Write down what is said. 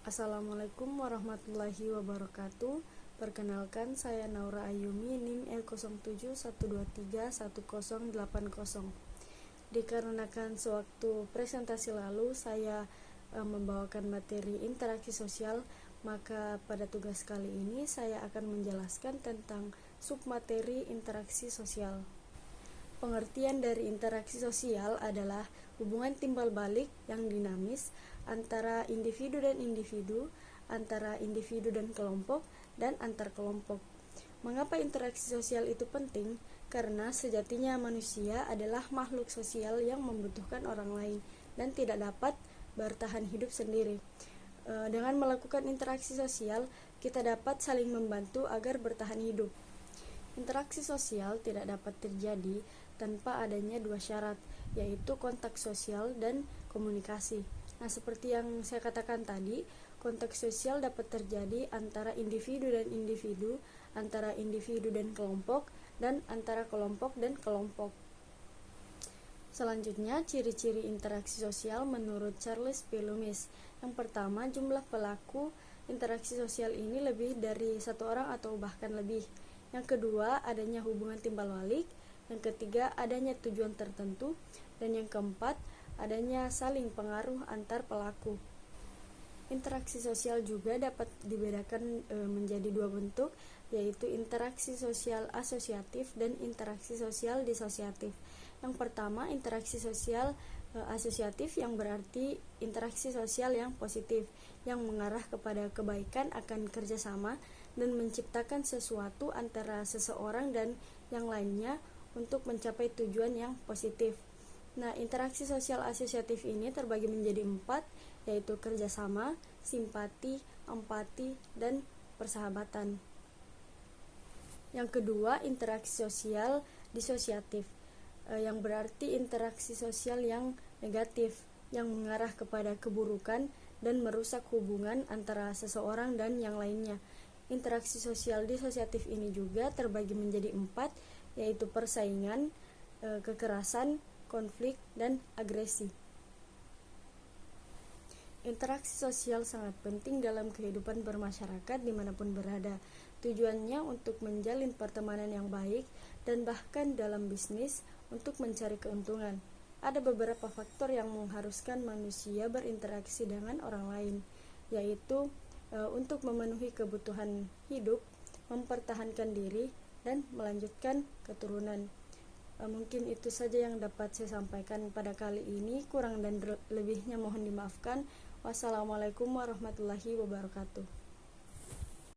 Assalamualaikum warahmatullahi wabarakatuh. Perkenalkan, saya Naura Ayumi, NIM L0712310880. Dikarenakan sewaktu presentasi lalu saya membawakan materi interaksi sosial, maka pada tugas kali ini saya akan menjelaskan tentang submateri interaksi sosial. Pengertian dari interaksi sosial adalah hubungan timbal balik yang dinamis antara individu dan individu, antara individu dan kelompok, dan antar kelompok. Mengapa interaksi sosial itu penting? Karena sejatinya manusia adalah makhluk sosial yang membutuhkan orang lain dan tidak dapat bertahan hidup sendiri. Dengan melakukan interaksi sosial, kita dapat saling membantu agar bertahan hidup. Interaksi sosial tidak dapat terjadi tanpa adanya dua syarat, yaitu kontak sosial dan komunikasi. Nah, seperti yang saya katakan tadi, kontak sosial dapat terjadi antara individu dan individu, antara individu dan kelompok, dan antara kelompok dan kelompok. Selanjutnya, ciri-ciri interaksi sosial menurut Charles P. Loomis. Yang pertama, jumlah pelaku interaksi sosial ini lebih dari satu orang atau bahkan lebih. Yang kedua, adanya hubungan timbal balik. Yang ketiga, adanya tujuan tertentu. Dan yang keempat, adanya saling pengaruh antar pelaku. Interaksi sosial juga dapat dibedakan menjadi dua bentuk, yaitu interaksi sosial asosiatif dan interaksi sosial disosiatif. Yang pertama, interaksi sosial asosiatif, yang berarti interaksi sosial yang positif, yang mengarah kepada kebaikan akan kerjasama dan menciptakan sesuatu antara seseorang dan yang lainnya untuk mencapai tujuan yang positif. Nah, interaksi sosial asosiatif ini terbagi menjadi 4, yaitu kerjasama, simpati, empati, dan persahabatan. Yang kedua, interaksi sosial disosiatif, yang berarti interaksi sosial yang negatif, yang mengarah kepada keburukan dan merusak hubungan antara seseorang dan yang lainnya. Interaksi sosial disosiatif ini juga terbagi menjadi 4, yaitu persaingan, kekerasan, konflik, dan agresi. Interaksi sosial sangat penting dalam kehidupan bermasyarakat dimanapun berada. Tujuannya untuk menjalin pertemanan yang baik dan bahkan dalam bisnis untuk mencari keuntungan. Ada beberapa faktor yang mengharuskan manusia berinteraksi dengan orang lain, yaitu untuk memenuhi kebutuhan hidup, mempertahankan diri, dan melanjutkan keturunan. Mungkin itu saja yang dapat saya sampaikan pada kali ini. Kurang dan lebihnya mohon dimaafkan. Wassalamualaikum warahmatullahi wabarakatuh.